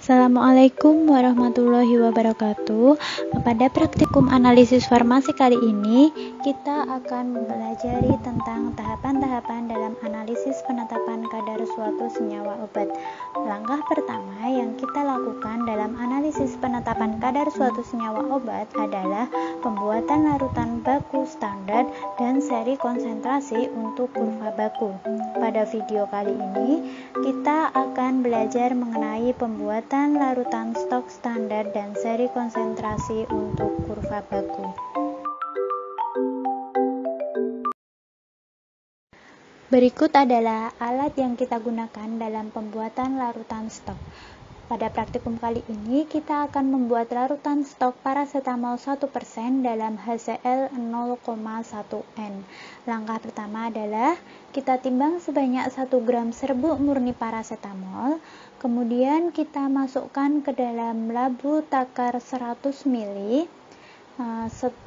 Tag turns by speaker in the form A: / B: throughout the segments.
A: Assalamualaikum warahmatullahi wabarakatuh. Pada praktikum analisis farmasi kali ini, kita akan mempelajari tentang tahapan-tahapan dalam analisis penetapan kadar suatu senyawa obat. Langkah pertama yang kita lakukan dalam analisis penetapan kadar suatu senyawa obat adalah pembuatan larutan baku standar dan seri konsentrasi untuk kurva baku. Pada video kali ini, kita akan belajar mengenai pembuatan larutan stok standar dan seri konsentrasi untuk kurva baku. Berikut adalah alat yang kita gunakan dalam pembuatan larutan stok. Pada praktikum kali ini, kita akan membuat larutan stok paracetamol 1% dalam HCl 0,1N. Langkah pertama adalah kita timbang sebanyak 1 gram serbuk murni paracetamol, kemudian kita masukkan ke dalam labu takar 100 ml.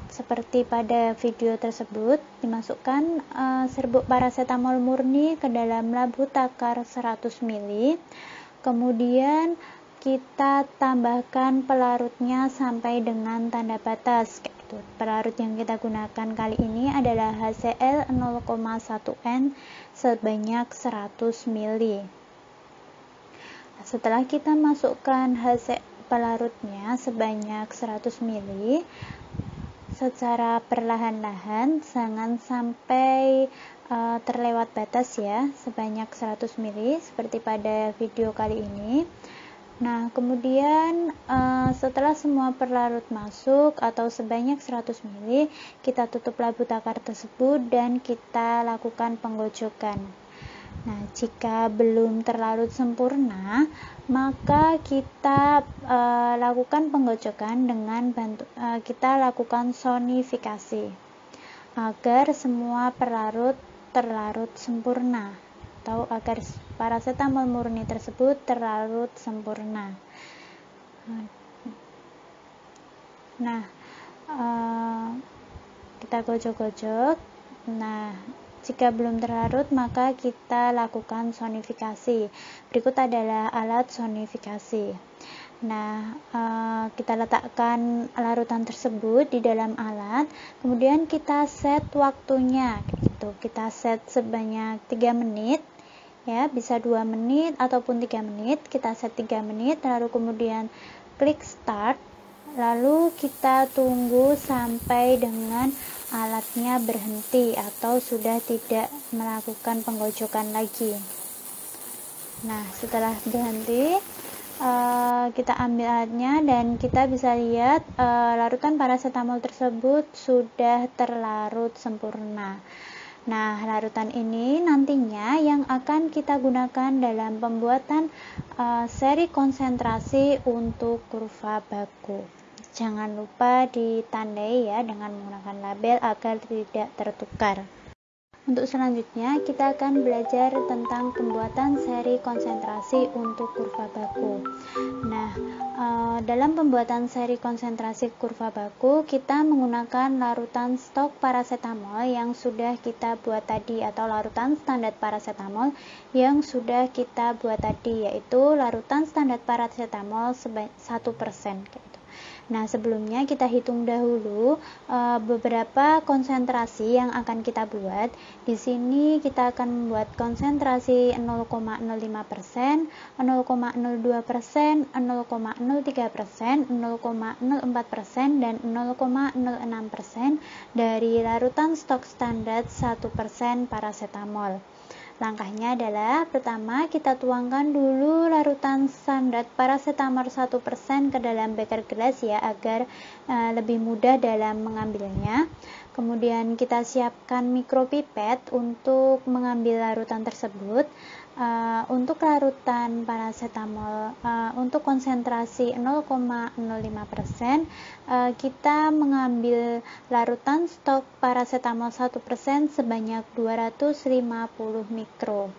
A: Seperti pada video tersebut, dimasukkan serbuk paracetamol murni ke dalam labu takar 100 ml. Kemudian kita tambahkan pelarutnya sampai dengan tanda batas. Pelarut yang kita gunakan kali ini adalah HCl 0,1N sebanyak 100 ml. Setelah kita masukkan pelarutnya sebanyak 100 ml secara perlahan-lahan, jangan sampai terlewat batas ya, sebanyak 100 ml seperti pada video kali ini. Nah, kemudian setelah semua pelarut masuk atau sebanyak 100 ml, kita tutup labu takar tersebut dan kita lakukan penggocokan. Nah, jika belum terlarut sempurna, maka kita lakukan penggocokan dengan kita lakukan sonifikasi agar semua pelarut terlarut sempurna atau agar paracetamol murni tersebut terlarut sempurna. Nah, kita gocok-gocok. Nah, jika belum terlarut, maka kita lakukan sonifikasi. Berikut adalah alat sonifikasi. Nah, kita letakkan larutan tersebut di dalam alat, kemudian kita set waktunya, gitu. Kita set sebanyak 3 menit, ya, bisa 2 menit ataupun 3 menit. Kita set 3 menit, lalu kemudian klik start, lalu kita tunggu sampai dengan alatnya berhenti atau sudah tidak melakukan penggocokan lagi. Nah, setelah berhenti, kita ambil alatnya dan kita bisa lihat larutan paracetamol tersebut sudah terlarut sempurna. Nah, larutan ini nantinya yang akan kita gunakan dalam pembuatan seri konsentrasi untuk kurva baku. Jangan lupa ditandai ya dengan menggunakan label agar tidak tertukar. Untuk selanjutnya, kita akan belajar tentang pembuatan seri konsentrasi untuk kurva baku. Nah, dalam pembuatan seri konsentrasi kurva baku, kita menggunakan larutan stok paracetamol yang sudah kita buat tadi, atau larutan standar paracetamol yang sudah kita buat tadi, yaitu larutan standar paracetamol 1%. Nah, sebelumnya kita hitung dahulu beberapa konsentrasi yang akan kita buat. Di sini kita akan membuat konsentrasi 0,05%, 0,02%, 0,03%, 0,04%, dan 0,06% dari larutan stok standar 1% paracetamol. Langkahnya adalah, pertama kita tuangkan dulu larutan standar paracetamol 1% ke dalam beker gelas ya, agar lebih mudah dalam mengambilnya. Kemudian kita siapkan mikropipet untuk mengambil larutan tersebut. Untuk larutan paracetamol untuk konsentrasi 0,05%, kita mengambil larutan stok paracetamol 1% sebanyak 250 mikro.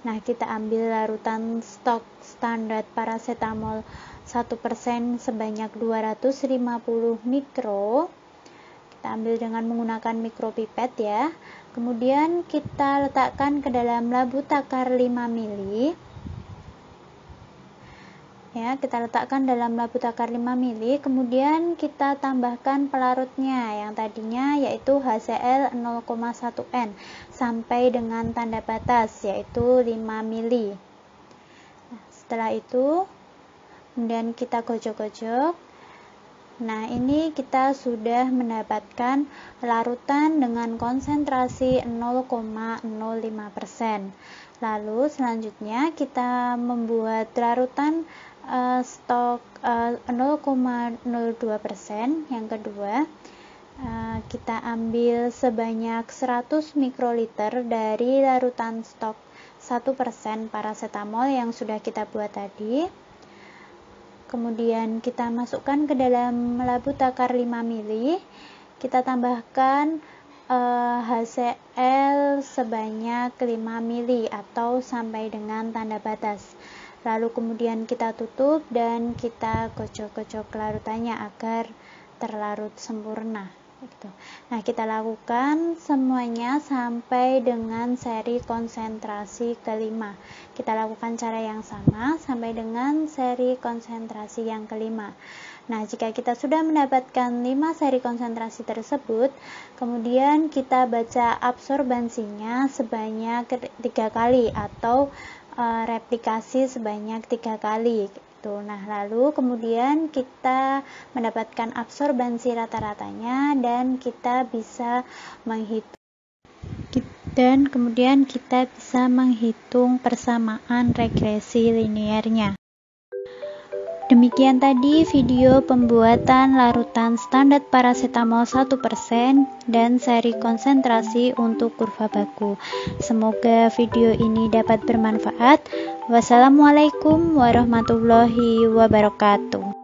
A: Nah, kita ambil larutan stok standar paracetamol 1% sebanyak 250 mikro. Kita ambil dengan menggunakan mikropipet ya. Kemudian kita letakkan ke dalam labu takar 5 ml. ya, kita letakkan dalam labu takar 5 ml, kemudian kita tambahkan pelarutnya yang tadinya yaitu HCl 0,1N sampai dengan tanda batas yaitu 5 ml. Nah, setelah itu kemudian kita gojok-gojok. Nah, ini kita sudah mendapatkan larutan dengan konsentrasi 0,05%. Lalu selanjutnya kita membuat larutan stok 0,02%. Yang kedua, kita ambil sebanyak 100 mikroliter dari larutan stok 1% paracetamol yang sudah kita buat tadi. Kemudian kita masukkan ke dalam labu takar 5 ml. Kita tambahkan HCl sebanyak 5 ml atau sampai dengan tanda batas. Lalu kemudian kita tutup dan kita gocok-gocok larutannya agar terlarut sempurna. Nah, kita lakukan semuanya sampai dengan seri konsentrasi kelima. Kita lakukan cara yang sama sampai dengan seri konsentrasi yang kelima. Nah, jika kita sudah mendapatkan 5 seri konsentrasi tersebut, kemudian kita baca absorbansinya sebanyak 3 kali atau replikasi sebanyak 3 kali. Nah, lalu kemudian kita mendapatkan absorbansi rata-ratanya dan kita bisa menghitung persamaan regresi linearnya. Demikian tadi video pembuatan larutan standar paracetamol 1% dan seri konsentrasi untuk kurva baku. Semoga video ini dapat bermanfaat. Wassalamualaikum warahmatullahi wabarakatuh.